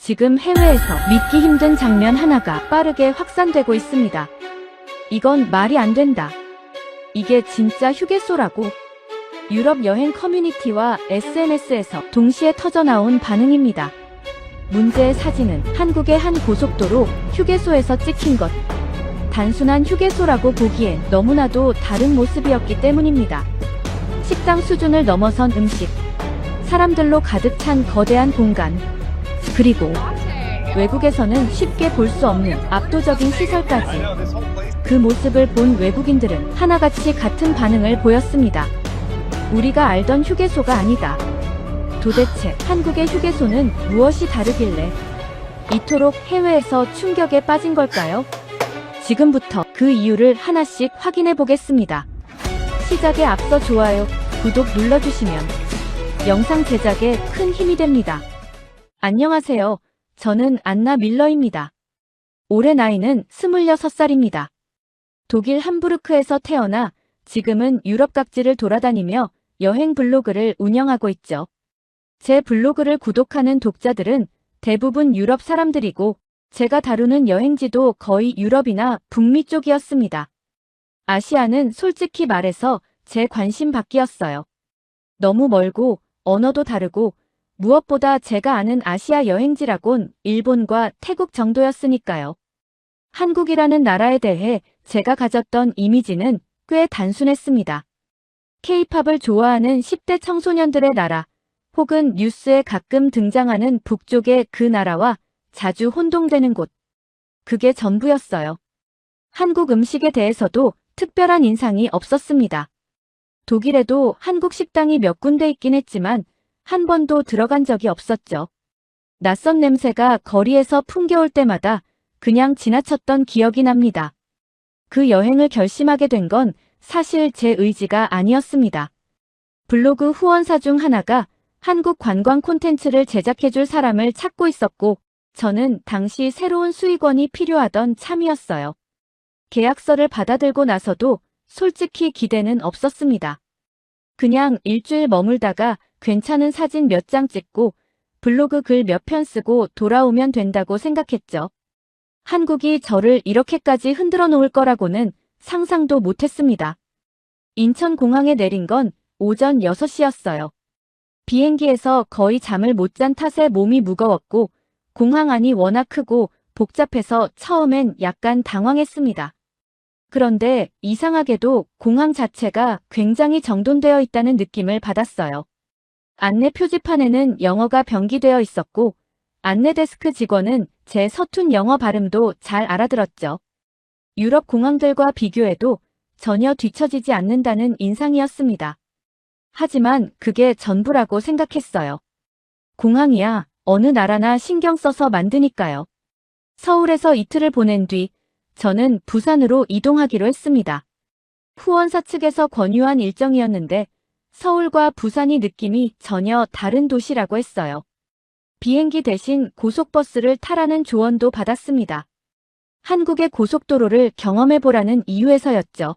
지금 해외에서 믿기 힘든 장면 하나가 빠르게 확산되고 있습니다. 이건 말이 안 된다. 이게 진짜 휴게소라고. 유럽 여행 커뮤니티와 SNS에서 동시에 터져나온 반응입니다. 문제의 사진은 한국의 한 고속도로 휴게소에서 찍힌 것. 단순한 휴게소라고 보기엔 너무나도 다른 모습이었기 때문입니다. 식당 수준을 넘어선 음식, 사람들로 가득 찬 거대한 공간, 그리고 외국에서는 쉽게 볼 수 없는 압도적인 시설까지. 그 모습을 본 외국인들은 하나같이 같은 반응을 보였습니다. 우리가 알던 휴게소가 아니다. 도대체 한국의 휴게소는 무엇이 다르길래 이토록 해외에서 충격에 빠진 걸까요? 지금부터 그 이유를 하나씩 확인해 보겠습니다. 시작에 앞서 좋아요, 구독 눌러주시면 영상 제작에 큰 힘이 됩니다. 안녕하세요. 저는 안나 밀러입니다. 올해 나이는 26살입니다. 독일 함부르크에서 태어나 지금은 유럽 각지를 돌아다니며 여행 블로그를 운영하고 있죠. 제 블로그를 구독하는 독자들은 대부분 유럽 사람들이고 제가 다루는 여행지도 거의 유럽이나 북미 쪽이었습니다. 아시아는 솔직히 말해서 제 관심 밖이었어요. 너무 멀고 언어도 다르고 무엇보다 제가 아는 아시아 여행지라곤 일본과 태국 정도였으니까요. 한국이라는 나라에 대해 제가 가졌던 이미지는 꽤 단순했습니다. K-팝을 좋아하는 10대 청소년들의 나라, 혹은 뉴스에 가끔 등장하는 북쪽의 그 나라와 자주 혼동되는 곳. 그게 전부였어요. 한국 음식에 대해서도 특별한 인상이 없었습니다. 독일에도 한국 식당이 몇 군데 있긴 했지만 한 번도 들어간 적이 없었죠. 낯선 냄새가 거리에서 풍겨올 때마다 그냥 지나쳤던 기억이 납니다. 그 여행을 결심하게 된 건 사실 제 의지가 아니었습니다. 블로그 후원사 중 하나가 한국 관광 콘텐츠를 제작해줄 사람을 찾고 있었고 저는 당시 새로운 수익원이 필요하던 참이었어요. 계약서를 받아들고 나서도 솔직히 기대는 없었습니다. 그냥 일주일 머물다가 괜찮은 사진 몇 장 찍고 블로그 글 몇 편 쓰고 돌아오면 된다고 생각했죠. 한국이 저를 이렇게까지 흔들어 놓을 거라고는 상상도 못했습니다. 인천공항에 내린 건 오전 6시였어요. 비행기에서 거의 잠을 못 잔 탓에 몸이 무거웠고 공항 안이 워낙 크고 복잡해서 처음엔 약간 당황했습니다. 그런데 이상하게도 공항 자체가 굉장히 정돈되어 있다는 느낌을 받았어요. 안내 표지판에는 영어가 병기되어 있었고 안내 데스크 직원은 제 서툰 영어 발음도 잘 알아들었죠. 유럽 공항들과 비교해도 전혀 뒤처지지 않는다는 인상이었습니다. 하지만 그게 전부라고 생각했어요. 공항이야 어느 나라나 신경 써서 만드니까요. 서울에서 이틀을 보낸 뒤 저는 부산으로 이동하기로 했습니다. 후원사 측에서 권유한 일정이었는데 서울과 부산이 느낌이 전혀 다른 도시라고 했어요. 비행기 대신 고속버스를 타라는 조언도 받았습니다. 한국의 고속도로를 경험해보라는 이유에서였죠.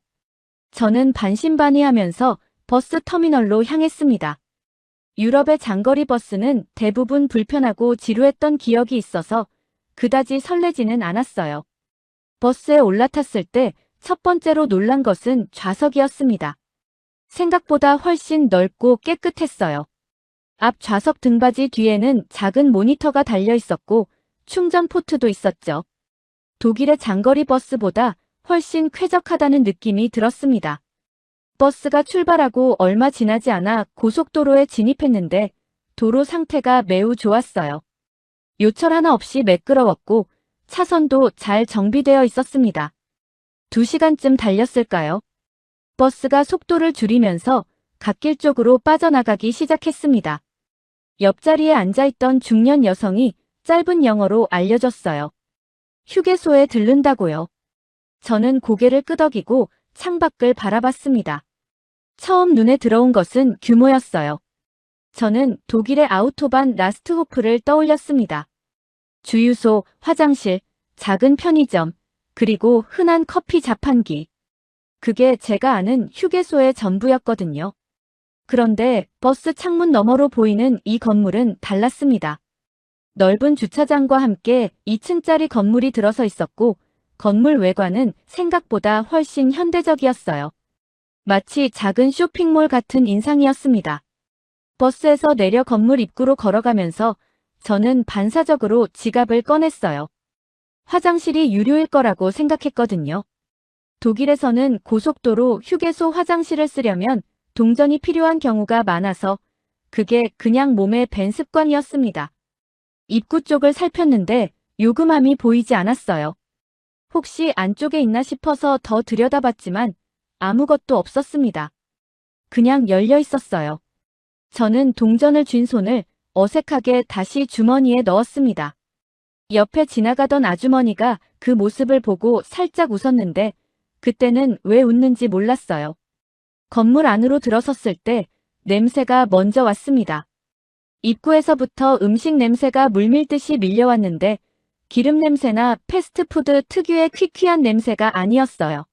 저는 반신반의하면서 버스 터미널로 향했습니다. 유럽의 장거리 버스는 대부분 불편하고 지루했던 기억이 있어서 그다지 설레지는 않았어요. 버스에 올라탔을 때 첫 번째로 놀란 것은 좌석이었습니다. 생각보다 훨씬 넓고 깨끗했어요. 앞 좌석 등받이 뒤에는 작은 모니터가 달려 있었고 충전 포트도 있었죠. 독일의 장거리 버스보다 훨씬 쾌적하다는 느낌이 들었습니다. 버스가 출발하고 얼마 지나지 않아 고속도로에 진입했는데 도로 상태가 매우 좋았어요. 요철 하나 없이 매끄러웠고 차선도 잘 정비되어 있었습니다. 2시간쯤 달렸을까요? 버스가 속도를 줄이면서 갓길 쪽으로 빠져나가기 시작했습니다. 옆자리에 앉아있던 중년 여성이 짧은 영어로 알려줬어요. 휴게소에 들른다고요. 저는 고개를 끄덕이고 창밖을 바라봤습니다. 처음 눈에 들어온 것은 규모였어요. 저는 독일의 아우토반 라스트호프를 떠올렸습니다. 주유소, 화장실, 작은 편의점, 그리고 흔한 커피 자판기. 그게 제가 아는 휴게소의 전부였거든요. 그런데 버스 창문 너머로 보이는 이 건물은 달랐습니다. 넓은 주차장과 함께 2층짜리 건물이 들어서 있었고 건물 외관은 생각보다 훨씬 현대적이었어요. 마치 작은 쇼핑몰 같은 인상이었습니다. 버스에서 내려 건물 입구로 걸어가면서 저는 반사적으로 지갑을 꺼냈어요. 화장실이 유료일 거라고 생각했거든요. 독일에서는 고속도로 휴게소 화장실을 쓰려면 동전이 필요한 경우가 많아서 그게 그냥 몸에 밴 습관이었습니다. 입구 쪽을 살폈는데 요금함이 보이지 않았어요. 혹시 안쪽에 있나 싶어서 더 들여다봤지만 아무것도 없었습니다. 그냥 열려 있었어요. 저는 동전을 쥔 손을 어색하게 다시 주머니에 넣었습니다. 옆에 지나가던 아주머니가 그 모습을 보고 살짝 웃었는데 그때는 왜 웃는지 몰랐어요. 건물 안으로 들어섰을 때 냄새가 먼저 왔습니다. 입구에서부터 음식 냄새가 물밀듯이 밀려왔는데 기름 냄새나 패스트푸드 특유의 퀴퀴한 냄새가 아니었어요.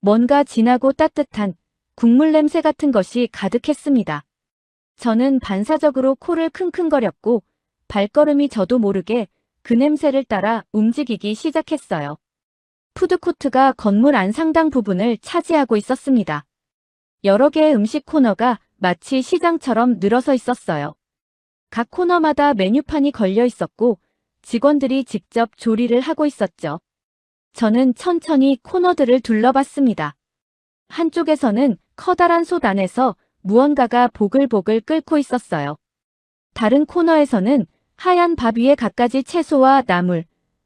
뭔가 진하고 따뜻한 국물 냄새 같은 것이 가득했습니다. 저는 반사적으로 코를 킁킁거렸고 발걸음이 저도 모르게 그 냄새를 따라 움직이기 시작했어요. 푸드코트가 건물 안 상당 부분을 차지하고 있었습니다. 여러 개의 음식 코너가 마치 시장처럼 늘어서 있었어요. 각 코너마다 메뉴판이 걸려 있었고 직원들이 직접 조리를 하고 있었죠. 저는 천천히 코너들을 둘러봤습니다. 한쪽에서는 커다란 솥 안에서 무언가가 보글보글 끓고 있었어요. 다른 코너에서는 하얀 밥 위에 갖가지 채소와 나물,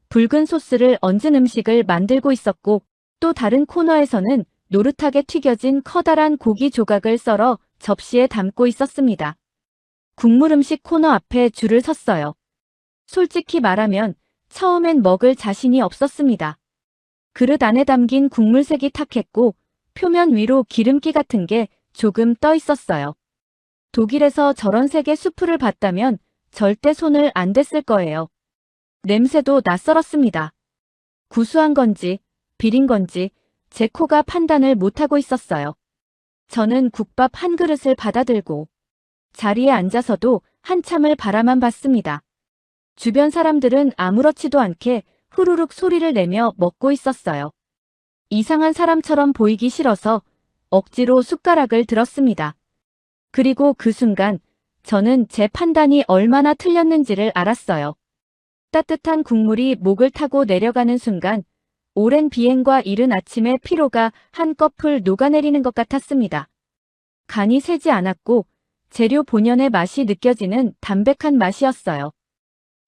붉은 소스를 얹은 음식을 만들고 있었고 또 다른 코너에서는 노릇하게 튀겨진 커다란 고기 조각을 썰어 접시에 담고 있었습니다. 국물 음식 코너 앞에 줄을 섰어요. 솔직히 말하면 처음엔 먹을 자신이 없었습니다. 그릇 안에 담긴 국물색이 탁했고 표면 위로 기름기 같은 게 조금 떠 있었어요. 독일에서 저런 색의 수프를 봤다면 절대 손을 안 댔을 거예요. 냄새도 낯설었습니다. 구수한 건지 비린 건지 제 코가 판단을 못하고 있었어요. 저는 국밥 한 그릇을 받아들고 자리에 앉아서도 한참을 바라만 봤습니다. 주변 사람들은 아무렇지도 않게 후루룩 소리를 내며 먹고 있었어요. 이상한 사람처럼 보이기 싫어서 억지로 숟가락을 들었습니다. 그리고 그 순간 저는 제 판단이 얼마나 틀렸는지를 알았어요. 따뜻한 국물이 목을 타고 내려가는 순간 오랜 비행과 이른 아침의 피로가 한꺼풀 녹아내리는 것 같았습니다. 간이 세지 않았고 재료 본연의 맛이 느껴지는 담백한 맛이었어요.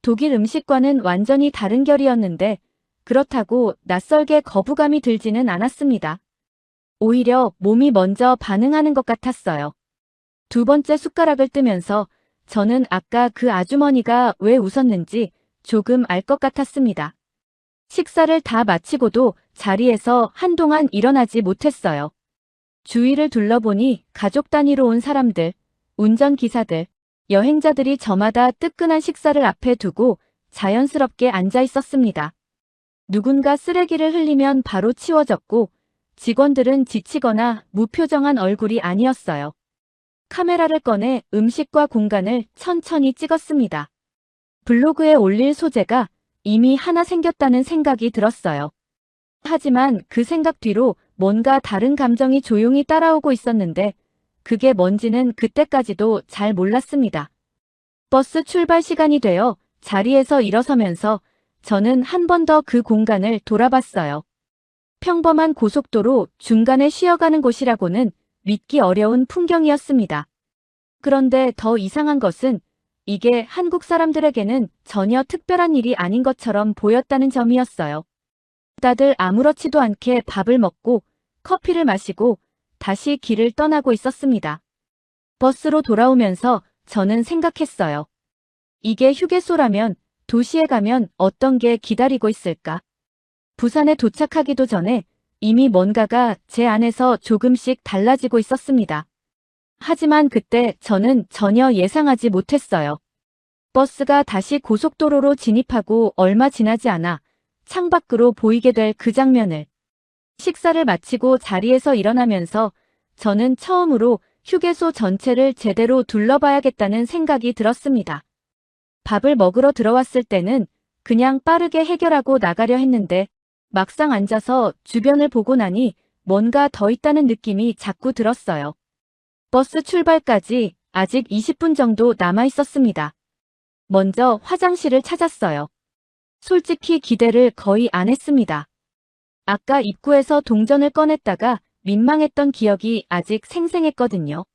독일 음식과는 완전히 다른 결이었는데 그렇다고 낯설게 거부감이 들지는 않았습니다. 오히려 몸이 먼저 반응하는 것 같았어요. 두 번째 숟가락을 뜨면서 저는 아까 그 아주머니가 왜 웃었는지 조금 알 것 같았습니다. 식사를 다 마치고도 자리에서 한동안 일어나지 못했어요. 주위를 둘러보니 가족 단위로 온 사람들, 운전기사들, 여행자들이 저마다 뜨끈한 식사를 앞에 두고 자연스럽게 앉아 있었습니다. 누군가 쓰레기를 흘리면 바로 치워졌고 직원들은 지치거나 무표정한 얼굴이 아니었어요. 카메라를 꺼내 음식과 공간을 천천히 찍었습니다. 블로그에 올릴 소재가 이미 하나 생겼다는 생각이 들었어요. 하지만 그 생각 뒤로 뭔가 다른 감정이 조용히 따라오고 있었는데 그게 뭔지는 그때까지도 잘 몰랐습니다. 버스 출발 시간이 되어 자리에서 일어서면서 저는 한 번 더 그 공간을 돌아봤어요. 평범한 고속도로 중간에 쉬어가는 곳이라고는 믿기 어려운 풍경이었습니다. 그런데 더 이상한 것은 이게 한국 사람들에게는 전혀 특별한 일이 아닌 것처럼 보였다는 점이었어요. 다들 아무렇지도 않게 밥을 먹고 커피를 마시고 다시 길을 떠나고 있었습니다. 버스로 돌아오면서 저는 생각했어요. 이게 휴게소라면 도시에 가면 어떤 게 기다리고 있을까? 부산에 도착하기도 전에 이미 뭔가가 제 안에서 조금씩 달라지고 있었습니다. 하지만 그때 저는 전혀 예상하지 못했어요. 버스가 다시 고속도로로 진입하고 얼마 지나지 않아 창밖으로 보이게 될 그 장면을. 식사를 마치고 자리에서 일어나면서 저는 처음으로 휴게소 전체를 제대로 둘러봐야겠다는 생각이 들었습니다. 밥을 먹으러 들어왔을 때는 그냥 빠르게 해결하고 나가려 했는데 막상 앉아서 주변을 보고 나니 뭔가 더 있다는 느낌이 자꾸 들었어요. 버스 출발까지 아직 20분 정도 남아 있었습니다. 먼저 화장실을 찾았어요. 솔직히 기대를 거의 안 했습니다. 아까 입구에서 동전을 꺼냈다가 민망했던 기억이 아직 생생했거든요.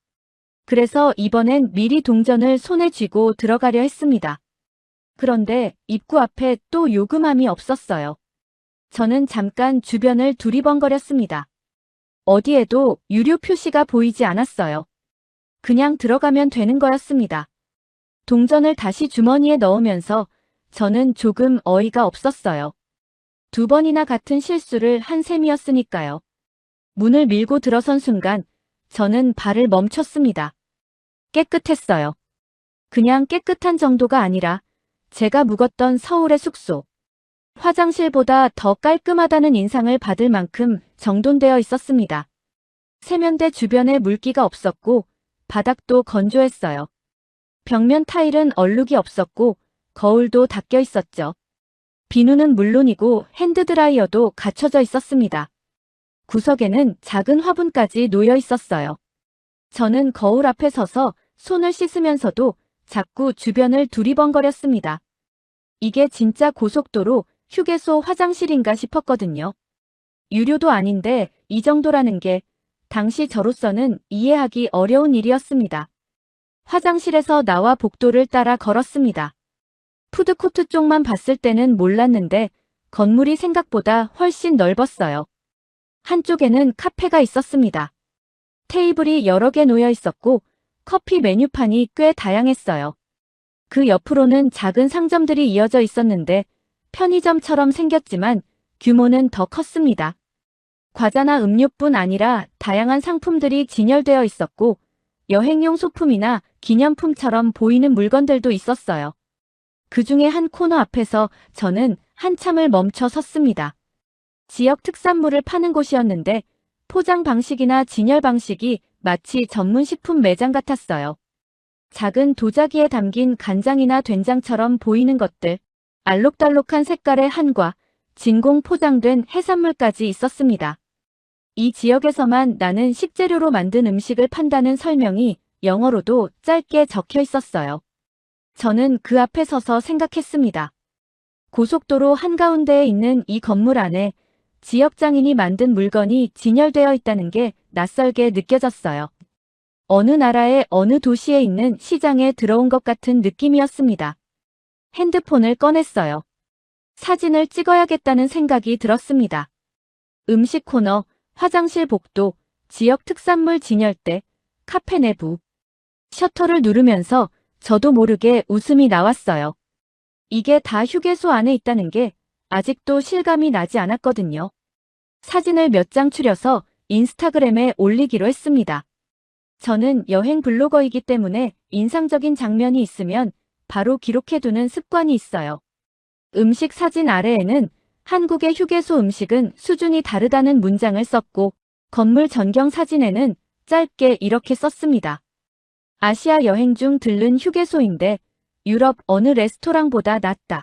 그래서 이번엔 미리 동전을 손에 쥐고 들어가려 했습니다. 그런데 입구 앞에 또 요금함이 없었어요. 저는 잠깐 주변을 두리번거렸습니다. 어디에도 유료 표시가 보이지 않았어요. 그냥 들어가면 되는 거였습니다. 동전을 다시 주머니에 넣으면서 저는 조금 어이가 없었어요. 2번이나 같은 실수를 한 셈이었으니까요. 문을 밀고 들어선 순간 저는 발을 멈췄습니다. 깨끗했어요. 그냥 깨끗한 정도가 아니라 제가 묵었던 서울의 숙소. 화장실보다 더 깔끔하다는 인상을 받을 만큼 정돈되어 있었습니다. 세면대 주변에 물기가 없었고 바닥도 건조했어요. 벽면 타일은 얼룩이 없었고 거울도 닦여 있었죠. 비누는 물론이고 핸드드라이어도 갖춰져 있었습니다. 구석에는 작은 화분까지 놓여 있었어요. 저는 거울 앞에 서서 손을 씻으면서도 자꾸 주변을 두리번거렸습니다. 이게 진짜 고속도로 휴게소 화장실인가 싶었거든요. 유료도 아닌데 이 정도라는 게 당시 저로서는 이해하기 어려운 일이었습니다. 화장실에서 나와 복도를 따라 걸었습니다. 푸드코트 쪽만 봤을 때는 몰랐는데 건물이 생각보다 훨씬 넓었어요. 한쪽에는 카페가 있었습니다. 테이블이 여러 개 놓여 있었고 커피 메뉴판이 꽤 다양했어요. 그 옆으로는 작은 상점들이 이어져 있었는데 편의점처럼 생겼지만 규모는 더 컸습니다. 과자나 음료뿐 아니라 다양한 상품들이 진열되어 있었고 여행용 소품이나 기념품처럼 보이는 물건들도 있었어요. 그 중에 한 코너 앞에서 저는 한참을 멈춰 섰습니다. 지역 특산물을 파는 곳이었는데 포장 방식이나 진열 방식이 마치 전문 식품 매장 같았어요. 작은 도자기에 담긴 간장이나 된장처럼 보이는 것들, 알록달록한 색깔의 한과 진공 포장된 해산물까지 있었습니다. 이 지역에서만 나는 식재료로 만든 음식을 판다는 설명이 영어로도 짧게 적혀 있었어요. 저는 그 앞에 서서 생각했습니다. 고속도로 한가운데에 있는 이 건물 안에 지역 장인이 만든 물건이 진열되어 있다는 게 낯설게 느껴졌어요. 어느 나라의 어느 도시에 있는 시장에 들어온 것 같은 느낌이었습니다. 핸드폰을 꺼냈어요. 사진을 찍어야겠다는 생각이 들었습니다. 음식 코너, 화장실 복도, 지역 특산물 진열대, 카페 내부. 셔터를 누르면서 저도 모르게 웃음이 나왔어요. 이게 다 휴게소 안에 있다는 게 아직도 실감이 나지 않았거든요. 사진을 몇 장 추려서 인스타그램에 올리기로 했습니다. 저는 여행 블로거이기 때문에 인상적인 장면이 있으면 바로 기록해두는 습관이 있어요. 음식 사진 아래에는 한국의 휴게소 음식은 수준이 다르다는 문장을 썼고 건물 전경 사진에는 짧게 이렇게 썼습니다. 아시아 여행 중 들른 휴게소인데 유럽 어느 레스토랑보다 낫다.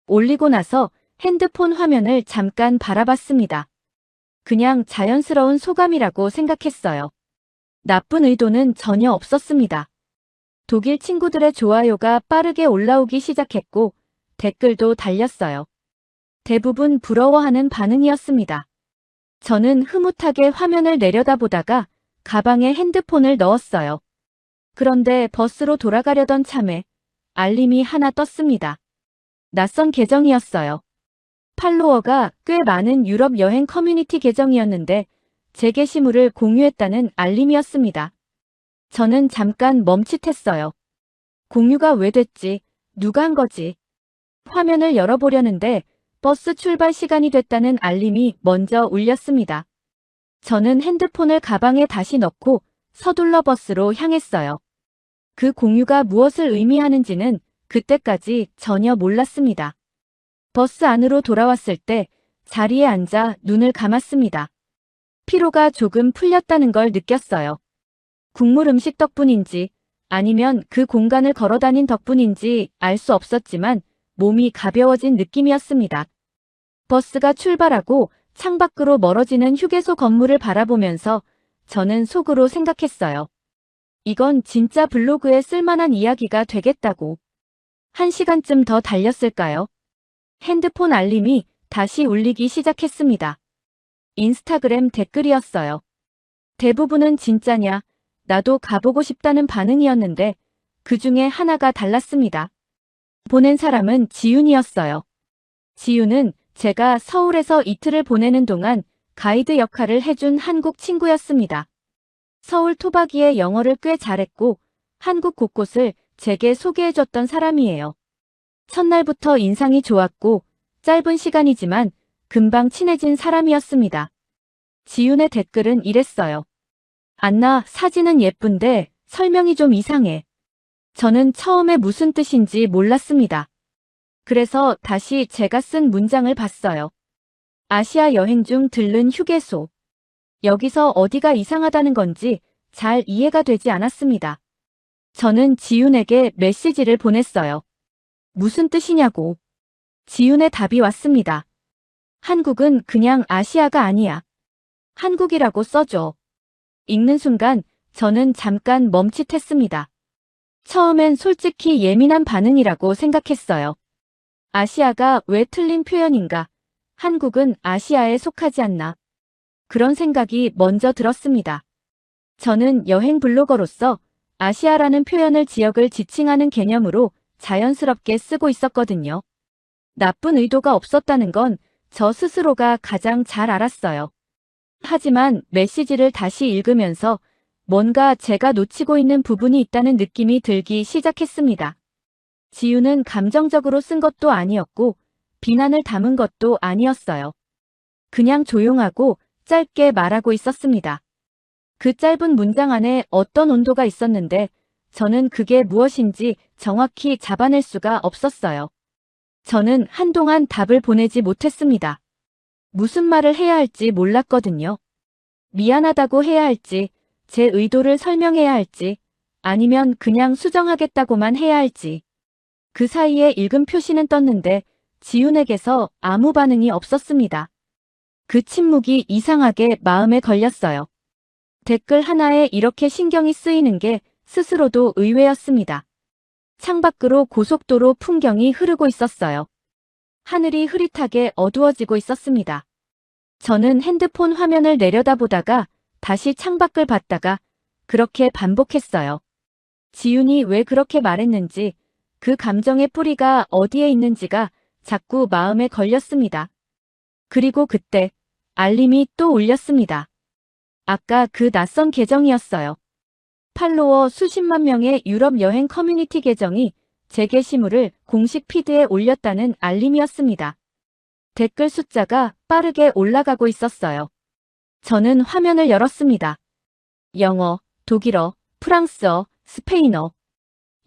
올리고 나서 핸드폰 화면을 잠깐 바라봤습니다. 그냥 자연스러운 소감이라고 생각했어요. 나쁜 의도는 전혀 없었습니다. 독일 친구들의 좋아요가 빠르게 올라오기 시작했고 댓글도 달렸어요. 대부분 부러워하는 반응이었습니다. 저는 흐뭇하게 화면을 내려다보다가 가방에 핸드폰을 넣었어요. 그런데 버스로 돌아가려던 참에 알림이 하나 떴습니다. 낯선 계정이었어요. 팔로워가 꽤 많은 유럽 여행 커뮤니티 계정이었는데 제 게시물을 공유했다는 알림이었습니다. 저는 잠깐 멈칫했어요. 공유가 왜 됐지? 누가 한 거지? 화면을 열어보려는데 버스 출발 시간이 됐다는 알림이 먼저 울렸습니다. 저는 핸드폰을 가방에 다시 넣고 서둘러 버스로 향했어요. 그 공유가 무엇을 의미하는지는 그때까지 전혀 몰랐습니다. 버스 안으로 돌아왔을 때 자리에 앉아 눈을 감았습니다. 피로가 조금 풀렸다는 걸 느꼈어요. 국물 음식 덕분인지 아니면 그 공간을 걸어다닌 덕분인지 알 수 없었지만 몸이 가벼워진 느낌이었습니다. 버스가 출발하고 창밖으로 멀어지는 휴게소 건물을 바라보면서 저는 속으로 생각했어요. 이건 진짜 블로그에 쓸만한 이야기가 되겠다고. 1시간쯤 더 달렸을까요? 핸드폰 알림이 다시 울리기 시작했습니다. 인스타그램 댓글이었어요. 대부분은 진짜냐, 나도 가보고 싶다는 반응이었는데 그 중에 하나가 달랐습니다. 보낸 사람은 지윤이었어요. 지윤은 제가 서울에서 이틀을 보내는 동안 가이드 역할을 해준 한국 친구였습니다. 서울 토박이의 영어를 꽤 잘했고 한국 곳곳을 제게 소개해줬던 사람이에요. 첫날부터 인상이 좋았고 짧은 시간이지만 금방 친해진 사람이었습니다. 지윤의 댓글은 이랬어요. 안나, 사진은 예쁜데 설명이 좀 이상해. 저는 처음에 무슨 뜻인지 몰랐습니다. 그래서 다시 제가 쓴 문장을 봤어요. 아시아 여행 중 들른 휴게소. 여기서 어디가 이상하다는 건지 잘 이해가 되지 않았습니다. 저는 지윤에게 메시지를 보냈어요. 무슨 뜻이냐고. 지윤의 답이 왔습니다. 한국은 그냥 아시아가 아니야. 한국이라고 써줘. 읽는 순간 저는 잠깐 멈칫했습니다. 처음엔 솔직히 예민한 반응이라고 생각했어요. 아시아가 왜 틀린 표현인가? 한국은 아시아에 속하지 않나? 그런 생각이 먼저 들었습니다. 저는 여행 블로거로서 아시아라는 표현을 지역을 지칭하는 개념으로 자연스럽게 쓰고 있었거든요. 나쁜 의도가 없었다는 건 저 스스로가 가장 잘 알았어요. 하지만 메시지를 다시 읽으면서 뭔가 제가 놓치고 있는 부분이 있다는 느낌이 들기 시작했습니다. 지윤은 감정적으로 쓴 것도 아니었고 비난을 담은 것도 아니었어요. 그냥 조용하고 짧게 말하고 있었습니다. 그 짧은 문장 안에 어떤 온도가 있었는데 저는 그게 무엇인지 정확히 잡아낼 수가 없었어요. 저는 한동안 답을 보내지 못했습니다. 무슨 말을 해야 할지 몰랐거든요. 미안하다고 해야 할지, 제 의도를 설명해야 할지, 아니면 그냥 수정하겠다고만 해야 할지. 그 사이에 읽음 표시는 떴는데 지윤에게서 아무 반응이 없었습니다. 그 침묵이 이상하게 마음에 걸렸어요. 댓글 하나에 이렇게 신경이 쓰이는 게 스스로도 의외였습니다. 창밖으로 고속도로 풍경이 흐르고 있었어요. 하늘이 흐릿하게 어두워지고 있었습니다. 저는 핸드폰 화면을 내려다보다가 다시 창밖을 봤다가 그렇게 반복했어요. 지윤이 왜 그렇게 말했는지, 그 감정의 뿌리가 어디에 있는지가 자꾸 마음에 걸렸습니다. 그리고 그때 알림이 또 울렸습니다. 아까 그 낯선 계정이었어요. 팔로워 수십만 명의 유럽 여행 커뮤니티 계정이 제 게시물을 공식 피드에 올렸다는 알림이었습니다. 댓글 숫자가 빠르게 올라가고 있었어요. 저는 화면을 열었습니다. 영어, 독일어, 프랑스어, 스페인어.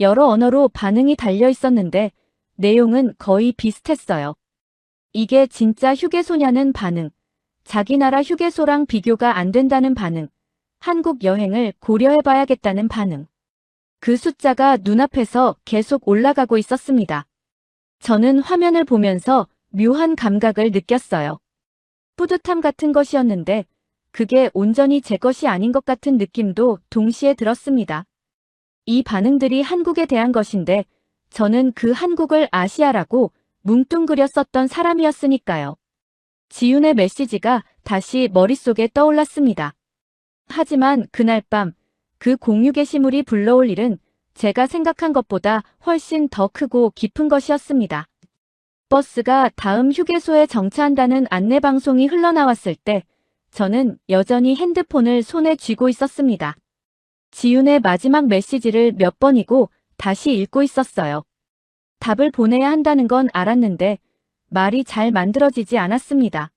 여러 언어로 반응이 달려 있었는데 내용은 거의 비슷했어요. 이게 진짜 휴게소냐는 반응, 자기 나라 휴게소랑 비교가 안 된다는 반응, 한국 여행을 고려해봐야겠다는 반응. 그 숫자가 눈앞에서 계속 올라가고 있었습니다. 저는 화면을 보면서 묘한 감각을 느꼈어요. 뿌듯함 같은 것이었는데 그게 온전히 제 것이 아닌 것 같은 느낌도 동시에 들었습니다. 이 반응들이 한국에 대한 것인데 저는 그 한국을 아시아라고 뭉뚱그려 썼던 사람이었으니까요. 지윤의 메시지가 다시 머릿속에 떠올랐습니다. 하지만 그날 밤 그 공유 게시물이 불러올 일은 제가 생각한 것보다 훨씬 더 크고 깊은 것이었습니다. 버스가 다음 휴게소에 정차한다는 안내방송이 흘러나왔을 때 저는 여전히 핸드폰을 손에 쥐고 있었습니다. 지윤의 마지막 메시지를 몇 번이고 다시 읽고 있었어요. 답을 보내야 한다는 건 알았는데 말이 잘 만들어지지 않았습니다.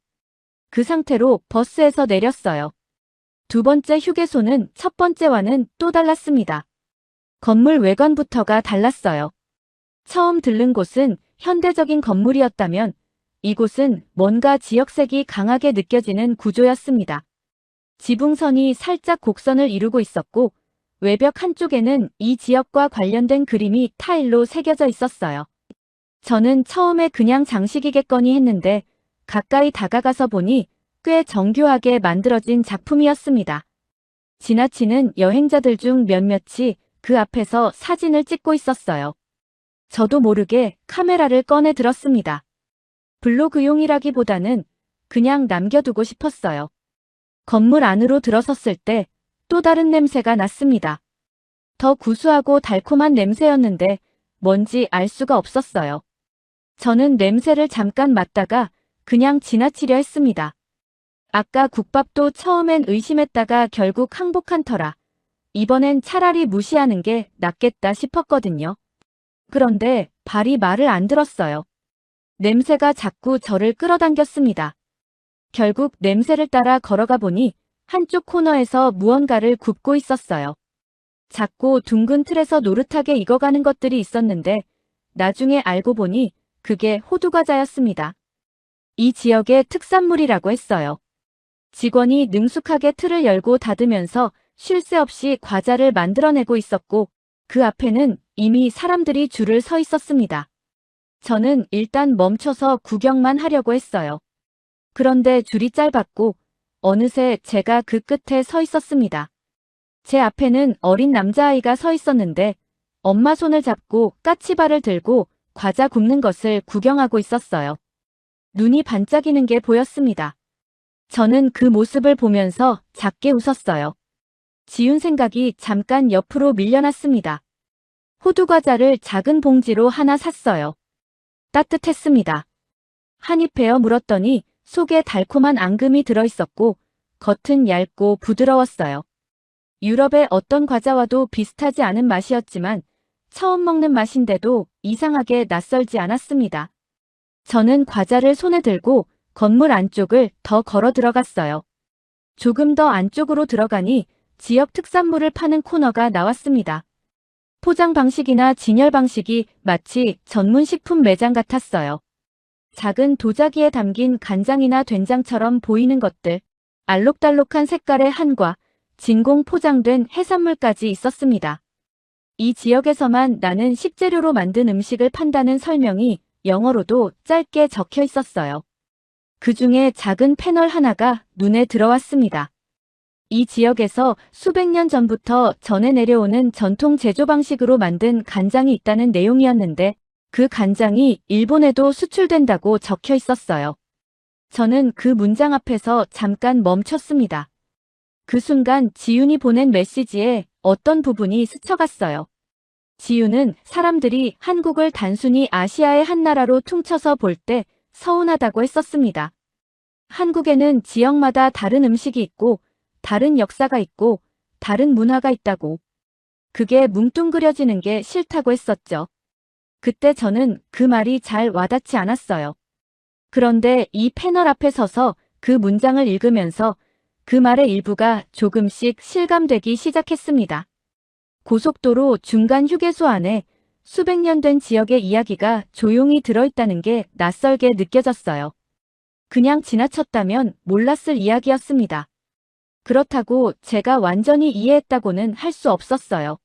그 상태로 버스에서 내렸어요. 두 번째 휴게소는 첫 번째와는 또 달랐습니다. 건물 외관부터가 달랐어요. 처음 들른 곳은 현대적인 건물이었다면 이곳은 뭔가 지역색이 강하게 느껴지는 구조였습니다. 지붕선이 살짝 곡선을 이루고 있었고 외벽 한쪽에는 이 지역과 관련된 그림이 타일로 새겨져 있었어요. 저는 처음에 그냥 장식이겠거니 했는데 가까이 다가가서 보니 꽤 정교하게 만들어진 작품이었습니다. 지나치는 여행자들 중 몇몇이 그 앞에서 사진을 찍고 있었어요. 저도 모르게 카메라를 꺼내 들었습니다. 블로그용이라기보다는 그냥 남겨두고 싶었어요. 건물 안으로 들어섰을 때 또 다른 냄새가 났습니다. 더 구수하고 달콤한 냄새였는데 뭔지 알 수가 없었어요. 저는 냄새를 잠깐 맡다가 그냥 지나치려 했습니다. 아까 국밥도 처음엔 의심했다가 결국 항복한 터라 이번엔 차라리 무시하는 게 낫겠다 싶었거든요. 그런데 발이 말을 안 들었어요. 냄새가 자꾸 저를 끌어당겼습니다. 결국 냄새를 따라 걸어가 보니 한쪽 코너에서 무언가를 굽고 있었어요. 작고 둥근 틀에서 노릇하게 익어가는 것들이 있었는데 나중에 알고 보니 그게 호두과자였습니다. 이 지역의 특산물이라고 했어요. 직원이 능숙하게 틀을 열고 닫으면서 쉴 새 없이 과자를 만들어내고 있었고 그 앞에는 이미 사람들이 줄을 서 있었습니다. 저는 일단 멈춰서 구경만 하려고 했어요. 그런데 줄이 짧았고 어느새 제가 그 끝에 서 있었습니다. 제 앞에는 어린 남자아이가 서 있었는데 엄마 손을 잡고 까치발을 들고 과자 굽는 것을 구경하고 있었어요. 눈이 반짝이는 게 보였습니다. 저는 그 모습을 보면서 작게 웃었어요. 지운 생각이 잠깐 옆으로 밀려났습니다. 호두과자를 작은 봉지로 하나 샀어요. 따뜻했습니다. 한 입 베어 물었더니 속에 달콤한 앙금이 들어있었고 겉은 얇고 부드러웠어요. 유럽의 어떤 과자와도 비슷하지 않은 맛이었지만 처음 먹는 맛인데도 이상하게 낯설지 않았습니다. 저는 과자를 손에 들고 건물 안쪽을 더 걸어 들어갔어요. 조금 더 안쪽으로 들어가니 지역 특산물을 파는 코너가 나왔습니다. 포장 방식이나 진열 방식이 마치 전문 식품 매장 같았어요. 작은 도자기에 담긴 간장이나 된장처럼 보이는 것들, 알록달록한 색깔의 한과 진공 포장된 해산물까지 있었습니다. 이 지역에서만 나는 식재료로 만든 음식을 판다는 설명이 영어로도 짧게 적혀 있었어요. 그 중에 작은 패널 하나가 눈에 들어왔습니다. 이 지역에서 수백 년 전부터 전해 내려오는 전통 제조 방식으로 만든 간장이 있다는 내용이었는데 그 간장이 일본에도 수출된다고 적혀 있었어요. 저는 그 문장 앞에서 잠깐 멈췄습니다. 그 순간 지윤이 보낸 메시지에 어떤 부분이 스쳐갔어요. 지윤은 사람들이 한국을 단순히 아시아의 한 나라로 퉁쳐서 볼 때 서운하다고 했었습니다. 한국에는 지역마다 다른 음식이 있고 다른 역사가 있고 다른 문화가 있다고. 그게 뭉뚱그려지는 게 싫다고 했었죠. 그때 저는 그 말이 잘 와닿지 않았어요. 그런데 이 패널 앞에 서서 그 문장을 읽으면서 그 말의 일부가 조금씩 실감되기 시작했습니다. 고속도로 중간 휴게소 안에 수백 년 된 지역의 이야기가 조용히 들어있다는 게 낯설게 느껴졌어요. 그냥 지나쳤다면 몰랐을 이야기였습니다. 그렇다고 제가 완전히 이해했다고는 할 수 없었어요.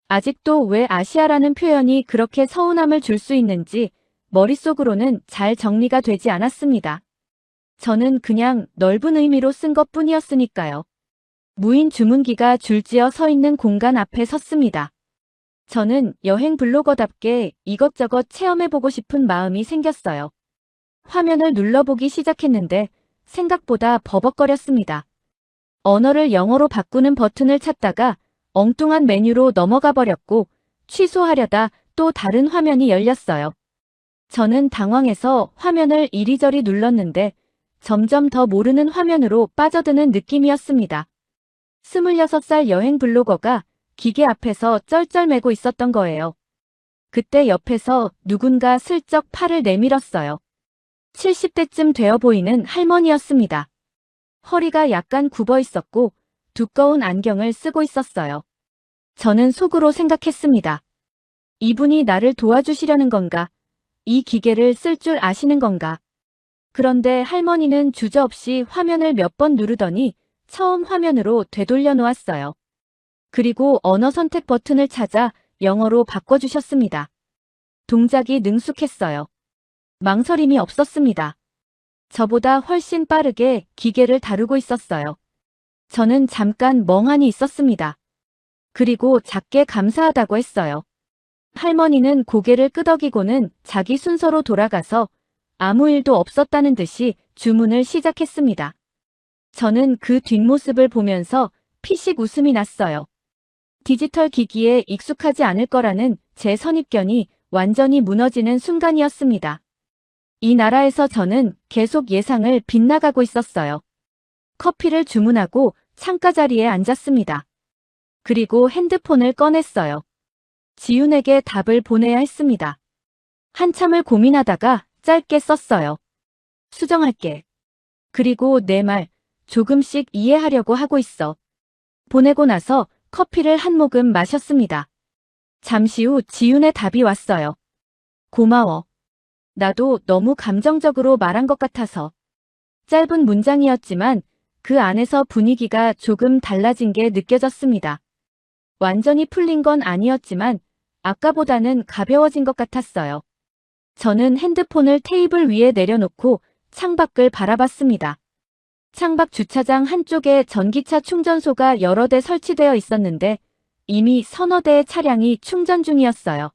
아직도 왜 아시아라는 표현이 그렇게 서운함을 줄 수 있는지 머릿속으로는 잘 정리가 되지 않았습니다. 저는 그냥 넓은 의미로 쓴 것뿐이었으니까요. 무인 주문기가 줄지어 서 있는 공간 앞에 섰습니다. 저는 여행 블로거답게 이것저것 체험해보고 싶은 마음이 생겼어요. 화면을 눌러보기 시작했는데 생각보다 버벅거렸습니다. 언어를 영어로 바꾸는 버튼을 찾다가 엉뚱한 메뉴로 넘어가 버렸고 취소하려다 또 다른 화면이 열렸어요. 저는 당황해서 화면을 이리저리 눌렀는데 점점 더 모르는 화면으로 빠져드는 느낌이었습니다. 26살 여행 블로거가 기계 앞에서 쩔쩔매고 있었던 거예요. 그때 옆에서 누군가 슬쩍 팔을 내밀었어요. 70대쯤 되어 보이는 할머니였습니다. 허리가 약간 굽어 있었고 두꺼운 안경을 쓰고 있었어요. 저는 속으로 생각했습니다. 이분이 나를 도와주시려는 건가? 이 기계를 쓸 줄 아시는 건가? 그런데 할머니는 주저없이 화면을 몇 번 누르더니 처음 화면으로 되돌려 놓았어요. 그리고 언어 선택 버튼을 찾아 영어로 바꿔주셨습니다. 동작이 능숙했어요. 망설임이 없었습니다. 저보다 훨씬 빠르게 기계를 다루고 있었어요. 저는 잠깐 멍하니 있었습니다. 그리고 작게 감사하다고 했어요. 할머니는 고개를 끄덕이고는 자기 순서로 돌아가서 아무 일도 없었다는 듯이 주문을 시작했습니다. 저는 그 뒷모습을 보면서 피식 웃음이 났어요. 디지털 기기에 익숙하지 않을 거라는 제 선입견이 완전히 무너지는 순간이었습니다. 이 나라에서 저는 계속 예상을 빗나가고 있었어요. 커피를 주문하고 창가 자리에 앉았습니다. 그리고 핸드폰을 꺼냈어요. 지윤에게 답을 보내야 했습니다. 한참을 고민하다가 짧게 썼어요. 수정할게. 그리고 내 말 조금씩 이해하려고 하고 있어. 보내고 나서 커피를 한 모금 마셨습니다. 잠시 후 지윤의 답이 왔어요. 고마워. 나도 너무 감정적으로 말한 것 같아서. 짧은 문장이었지만 그 안에서 분위기가 조금 달라진 게 느껴졌습니다. 완전히 풀린 건 아니었지만 아까보다는 가벼워진 것 같았어요. 저는 핸드폰을 테이블 위에 내려놓고 창밖을 바라봤습니다. 창밖 주차장 한쪽에 전기차 충전소가 여러 대 설치되어 있었는데 이미 서너 대의 차량이 충전 중이었어요.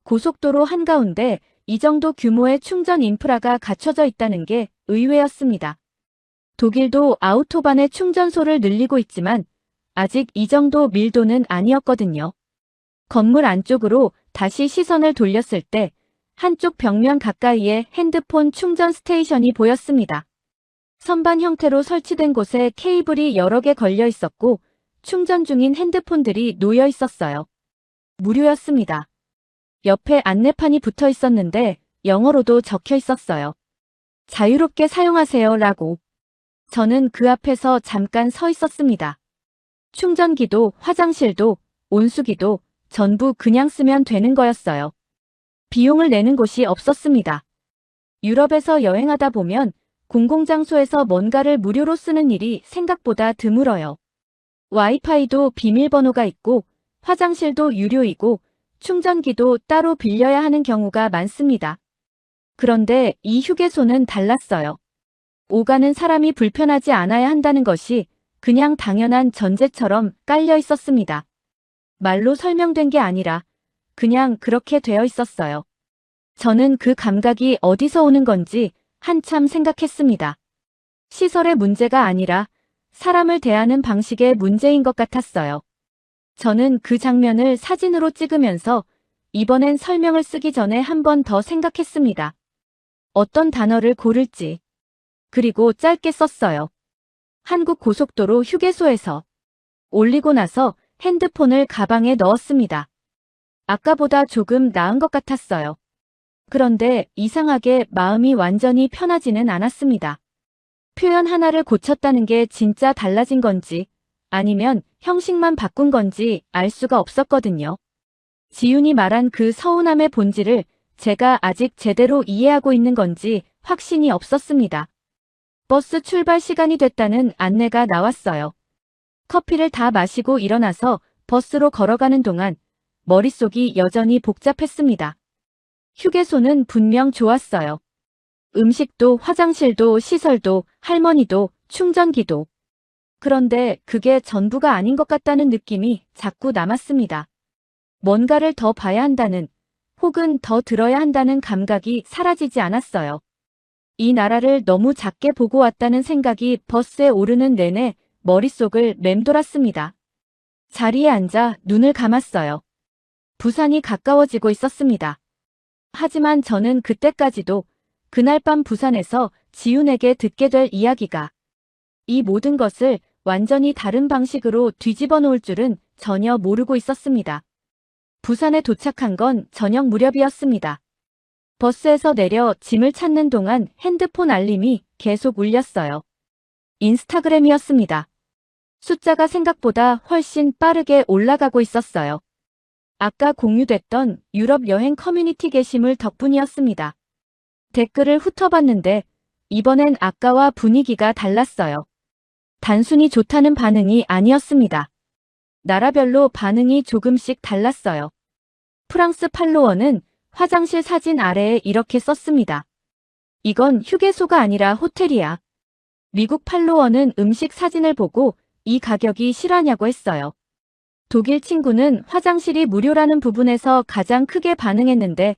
고속도로 한가운데 이 정도 규모의 충전 인프라가 갖춰져 있다는 게 의외였습니다. 독일도 아우토반의 충전소를 늘리고 있지만 아직 이 정도 밀도는 아니었거든요. 건물 안쪽으로 다시 시선을 돌렸을 때 한쪽 벽면 가까이에 핸드폰 충전 스테이션이 보였습니다. 선반 형태로 설치된 곳에 케이블이 여러 개 걸려 있었고 충전 중인 핸드폰들이 놓여 있었어요. 무료였습니다. 옆에 안내판이 붙어 있었는데 영어로도 적혀 있었어요. 자유롭게 사용하세요 라고. 저는 그 앞에서 잠깐 서 있었습니다. 충전기도 화장실도 온수기도 전부 그냥 쓰면 되는 거였어요. 비용을 내는 곳이 없었습니다. 유럽에서 여행하다 보면 공공장소에서 뭔가를 무료로 쓰는 일이 생각보다 드물어요. 와이파이도 비밀번호가 있고 화장실도 유료이고 충전기도 따로 빌려야 하는 경우가 많습니다. 그런데 이 휴게소는 달랐어요. 오가는 사람이 불편하지 않아야 한다는 것이 그냥 당연한 전제처럼 깔려 있었습니다. 말로 설명된 게 아니라 그냥 그렇게 되어 있었어요. 저는 그 감각이 어디서 오는 건지 한참 생각했습니다. 시설의 문제가 아니라 사람을 대하는 방식의 문제인 것 같았어요. 저는 그 장면을 사진으로 찍으면서 이번엔 설명을 쓰기 전에 한 번 더 생각했습니다. 어떤 단어를 고를지. 그리고 짧게 썼어요. 한국 고속도로 휴게소에서. 올리고 나서 핸드폰을 가방에 넣었습니다. 아까보다 조금 나은 것 같았어요. 그런데 이상하게 마음이 완전히 편하지는 않았습니다. 표현 하나를 고쳤다는 게 진짜 달라진 건지 아니면 형식만 바꾼 건지 알 수가 없었거든요. 지윤이 말한 그 서운함의 본질을 제가 아직 제대로 이해하고 있는 건지 확신이 없었습니다. 버스 출발 시간이 됐다는 안내가 나왔어요. 커피를 다 마시고 일어나서 버스로 걸어가는 동안 머릿속이 여전히 복잡했습니다. 휴게소는 분명 좋았어요. 음식도 화장실도 시설도 할머니도 충전기도. 그런데 그게 전부가 아닌 것 같다는 느낌이 자꾸 남았습니다. 뭔가를 더 봐야 한다는 혹은 더 들어야 한다는 감각이 사라지지 않았어요. 이 나라를 너무 작게 보고 왔다는 생각이 버스에 오르는 내내 머릿속을 맴돌았습니다. 자리에 앉아 눈을 감았어요. 부산이 가까워지고 있었습니다. 하지만 저는 그때까지도 그날 밤 부산에서 지윤에게 듣게 될 이야기가 이 모든 것을 완전히 다른 방식으로 뒤집어 놓을 줄은 전혀 모르고 있었습니다. 부산에 도착한 건 저녁 무렵이었습니다. 버스에서 내려 짐을 찾는 동안 핸드폰 알림이 계속 울렸어요. 인스타그램이었습니다. 숫자가 생각보다 훨씬 빠르게 올라가고 있었어요. 아까 공유됐던 유럽 여행 커뮤니티 게시물 덕분이었습니다. 댓글을 훑어봤는데 이번엔 아까와 분위기가 달랐어요. 단순히 좋다는 반응이 아니었습니다. 나라별로 반응이 조금씩 달랐어요. 프랑스 팔로워는 화장실 사진 아래에 이렇게 썼습니다. 이건 휴게소가 아니라 호텔이야. 미국 팔로워는 음식 사진을 보고 이 가격이 실화냐고 했어요. 독일 친구는 화장실이 무료라는 부분에서 가장 크게 반응했는데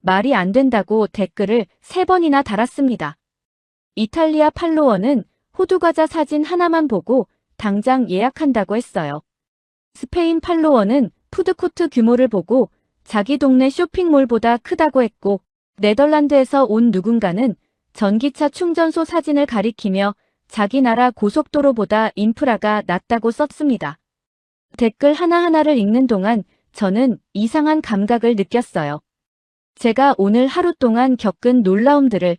말이 안 된다고 댓글을 3번이나 달았습니다. 이탈리아 팔로워는 호두과자 사진 하나만 보고 당장 예약한다고 했어요. 스페인 팔로워는 푸드코트 규모를 보고 자기 동네 쇼핑몰보다 크다고 했고, 네덜란드에서 온 누군가는 전기차 충전소 사진을 가리키며 자기 나라 고속도로보다 인프라가 낫다고 썼습니다. 댓글 하나하나를 읽는 동안 저는 이상한 감각을 느꼈어요. 제가 오늘 하루 동안 겪은 놀라움들을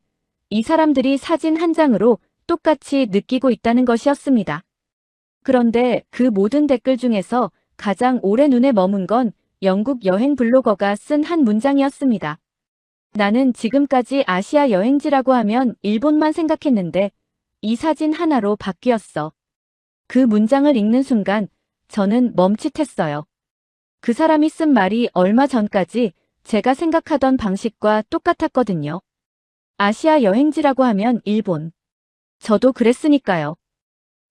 이 사람들이 사진 한 장으로 똑같이 느끼고 있다는 것이었습니다. 그런데 그 모든 댓글 중에서 가장 오래 눈에 머문 건 영국 여행 블로거가 쓴 한 문장이었습니다. 나는 지금까지 아시아 여행지라고 하면 일본만 생각했는데 이 사진 하나로 바뀌었어. 그 문장을 읽는 순간 저는 멈칫했어요. 그 사람이 쓴 말이 얼마 전까지 제가 생각하던 방식과 똑같았거든요. 아시아 여행지라고 하면 일본. 저도 그랬으니까요.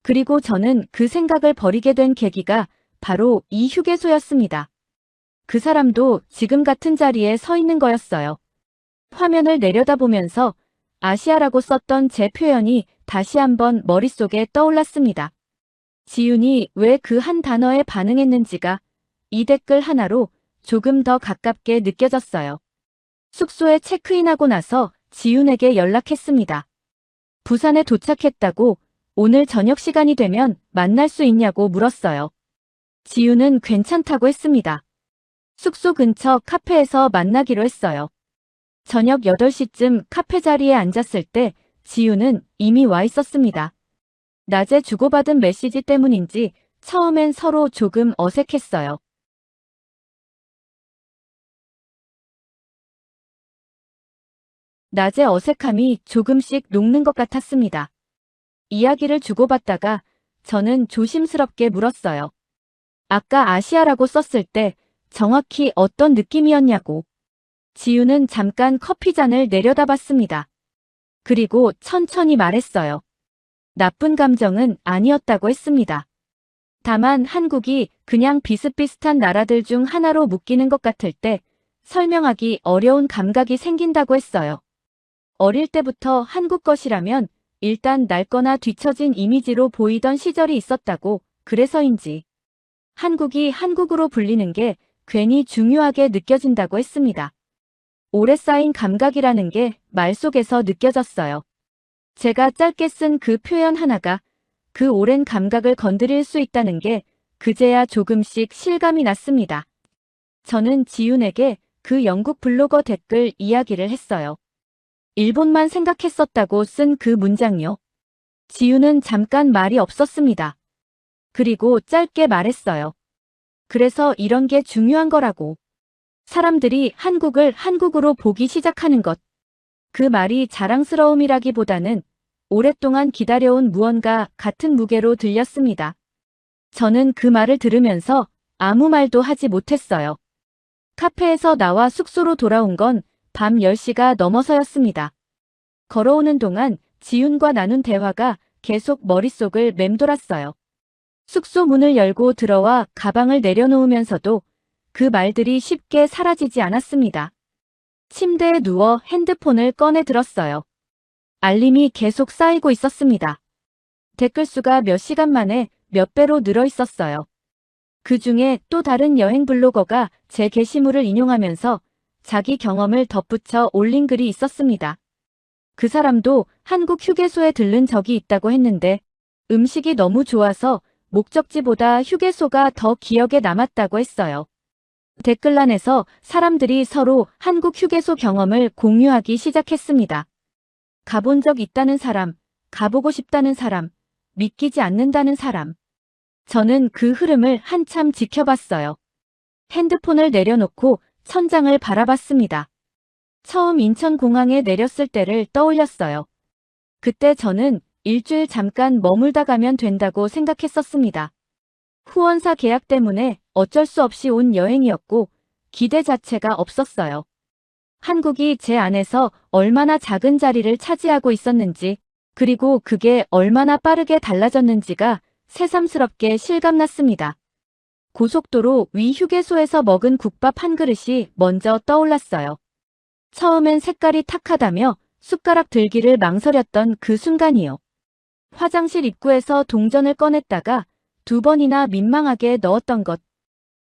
그리고 저는 그 생각을 버리게 된 계기가 바로 이 휴게소였습니다. 그 사람도 지금 같은 자리에 서 있는 거였어요. 화면을 내려다보면서 아시아라고 썼던 제 표현이 다시 한번 머릿속에 떠올랐습니다. 지윤이 왜 그 한 단어에 반응했는지가 이 댓글 하나로 조금 더 가깝게 느껴졌어요. 숙소에 체크인하고 나서 지윤에게 연락했습니다. 부산에 도착했다고 오늘 저녁 시간이 되면 만날 수 있냐고 물었어요. 지윤은 괜찮다고 했습니다. 숙소 근처 카페에서 만나기로 했어요. 저녁 8시쯤 카페 자리에 앉았을 때 지윤은 이미 와 있었습니다. 낮에 주고받은 메시지 때문인지 처음엔 서로 조금 어색했어요. 낮의 어색함이 조금씩 녹는 것 같았습니다. 이야기를 주고받다가 저는 조심스럽게 물었어요. 아까 아시아라고 썼을 때 정확히 어떤 느낌이었냐고. 지윤은 잠깐 커피잔을 내려다봤습니다. 그리고 천천히 말했어요. 나쁜 감정은 아니었다고 했습니다. 다만 한국이 그냥 비슷비슷한 나라들 중 하나로 묶이는 것 같을 때 설명하기 어려운 감각이 생긴다고 했어요. 어릴 때부터 한국 것이라면 일단 낡거나 뒤처진 이미지로 보이던 시절이 있었다고, 그래서인지 한국이 한국으로 불리는 게 괜히 중요하게 느껴진다고 했습니다. 오래 쌓인 감각이라는 게 말 속에서 느껴졌어요. 제가 짧게 쓴 그 표현 하나가 그 오랜 감각을 건드릴 수 있다는 게 그제야 조금씩 실감이 났습니다. 저는 지윤에게 그 영국 블로거 댓글 이야기를 했어요. 일본만 생각했었다고 쓴 그 문장요. 지윤은 잠깐 말이 없었습니다. 그리고 짧게 말했어요. 그래서 이런 게 중요한 거라고. 사람들이 한국을 한국으로 보기 시작하는 것. 그 말이 자랑스러움이라기보다는 오랫동안 기다려온 무언가 같은 무게로 들렸습니다. 저는 그 말을 들으면서 아무 말도 하지 못했어요. 카페에서 나와 숙소로 돌아온 건 밤 10시가 넘어서였습니다. 걸어오는 동안 지윤과 나눈 대화가 계속 머릿속을 맴돌았어요. 숙소 문을 열고 들어와 가방을 내려놓으면서도 그 말들이 쉽게 사라지지 않았습니다. 침대에 누워 핸드폰을 꺼내 들었어요. 알림이 계속 쌓이고 있었습니다. 댓글 수가 몇 시간 만에 몇 배로 늘어 있었어요. 그 중에 또 다른 여행 블로거가 제 게시물을 인용하면서 자기 경험을 덧붙여 올린 글이 있었습니다. 그 사람도 한국 휴게소에 들른 적이 있다고 했는데 음식이 너무 좋아서 목적지보다 휴게소가 더 기억에 남았다고 했어요. 댓글란에서 사람들이 서로 한국 휴게소 경험을 공유하기 시작했습니다. 가본 적 있다는 사람, 가보고 싶다는 사람, 믿기지 않는다는 사람. 저는 그 흐름을 한참 지켜봤어요. 핸드폰을 내려놓고 천장을 바라봤습니다. 처음 인천공항에 내렸을 때를 떠올렸어요. 그때 저는 일주일 잠깐 머물다 가면 된다고 생각했었습니다. 후원사 계약 때문에 어쩔 수 없이 온 여행이었고 기대 자체가 없었어요. 한국이 제 안에서 얼마나 작은 자리를 차지하고 있었는지, 그리고 그게 얼마나 빠르게 달라졌는지가 새삼스럽게 실감났습니다. 고속도로 위 휴게소에서 먹은 국밥 한 그릇이 먼저 떠올랐어요. 처음엔 색깔이 탁하다며 숟가락 들기를 망설였던 그 순간이요. 화장실 입구에서 동전을 꺼냈다가 2번이나 민망하게 넣었던 것.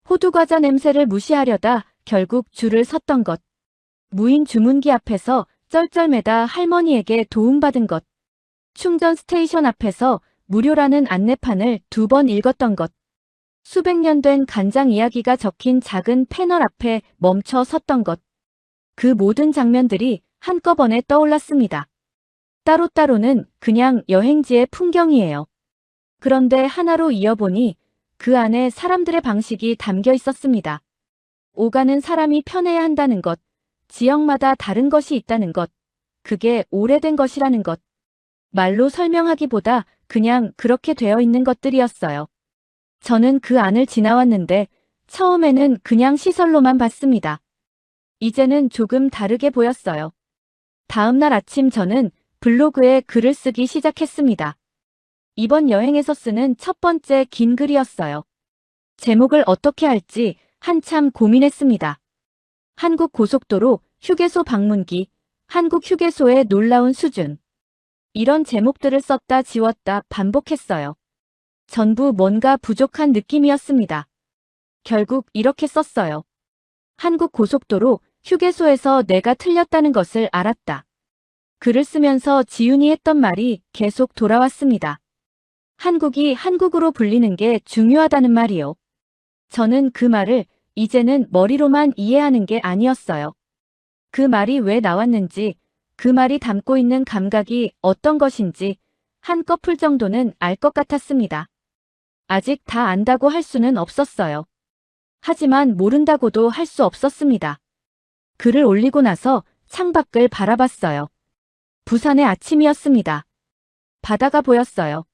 호두과자 냄새를 무시하려다 결국 줄을 섰던 것. 무인 주문기 앞에서 쩔쩔매다 할머니에게 도움받은 것. 충전 스테이션 앞에서 무료라는 안내판을 2번 읽었던 것. 수백 년 된 간장 이야기가 적힌 작은 패널 앞에 멈춰 섰던 것. 그 모든 장면들이 한꺼번에 떠올랐습니다. 따로따로는 그냥 여행지의 풍경이에요. 그런데 하나로 이어보니 그 안에 사람들의 방식이 담겨 있었습니다. 오가는 사람이 편해야 한다는 것, 지역마다 다른 것이 있다는 것, 그게 오래된 것이라는 것. 말로 설명하기보다 그냥 그렇게 되어 있는 것들이었어요. 저는 그 안을 지나왔는데 처음에는 그냥 시설로만 봤습니다. 이제는 조금 다르게 보였어요. 다음 날 아침 저는 블로그에 글을 쓰기 시작했습니다. 이번 여행에서 쓰는 첫 번째 긴 글이었어요. 제목을 어떻게 할지 한참 고민했습니다. 한국 고속도로 휴게소 방문기, 한국 휴게소의 놀라운 수준. 이런 제목들을 썼다 지웠다 반복했어요. 전부 뭔가 부족한 느낌이었습니다. 결국 이렇게 썼어요. 한국 고속도로 휴게소에서 내가 틀렸다는 것을 알았다. 글을 쓰면서 지훈이 했던 말이 계속 돌아왔습니다. 한국이 한국으로 불리는 게 중요하다는 말이요. 저는 그 말을 이제는 머리로만 이해하는 게 아니었어요. 그 말이 왜 나왔는지, 그 말이 담고 있는 감각이 어떤 것인지 한꺼풀 정도는 알 것 같았습니다. 아직 다 안다고 할 수는 없었어요. 하지만 모른다고도 할 수 없었습니다. 글을 올리고 나서 창밖을 바라봤어요. 부산의 아침이었습니다. 바다가 보였어요.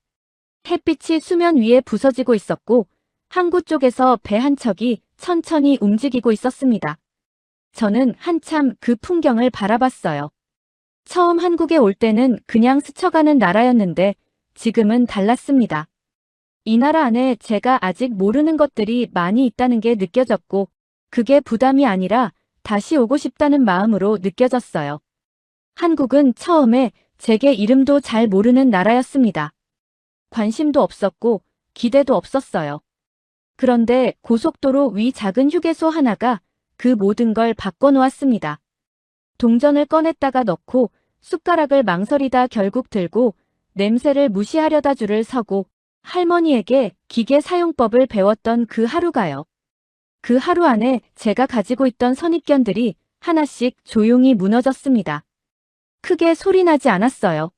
햇빛이 수면 위에 부서지고 있었고 항구 쪽에서 배 한 척이 천천히 움직이고 있었습니다. 저는 한참 그 풍경을 바라봤어요. 처음 한국에 올 때는 그냥 스쳐가는 나라였는데 지금은 달랐습니다. 이 나라 안에 제가 아직 모르는 것들이 많이 있다는 게 느껴졌고 그게 부담이 아니라 다시 오고 싶다는 마음으로 느껴졌어요. 한국은 처음에 제게 이름도 잘 모르는 나라였습니다. 관심도 없었고 기대도 없었어요. 그런데 고속도로 위 작은 휴게소 하나가 그 모든 걸 바꿔놓았습니다. 동전을 꺼냈다가 넣고 숟가락을 망설이다 결국 들고 냄새를 무시하려다 줄을 서고 할머니에게 기계 사용법을 배웠던 그 하루가요. 그 하루 안에 제가 가지고 있던 선입견들이 하나씩 조용히 무너졌습니다. 크게 소리나지 않았어요.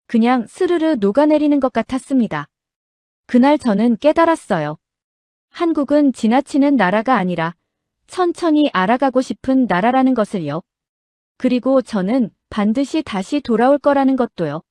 그냥 스르르 녹아내리는 것 같았습니다. 그날 저는 깨달았어요. 한국은 지나치는 나라가 아니라 천천히 알아가고 싶은 나라라는 것을요. 그리고 저는 반드시 다시 돌아올 거라는 것도요.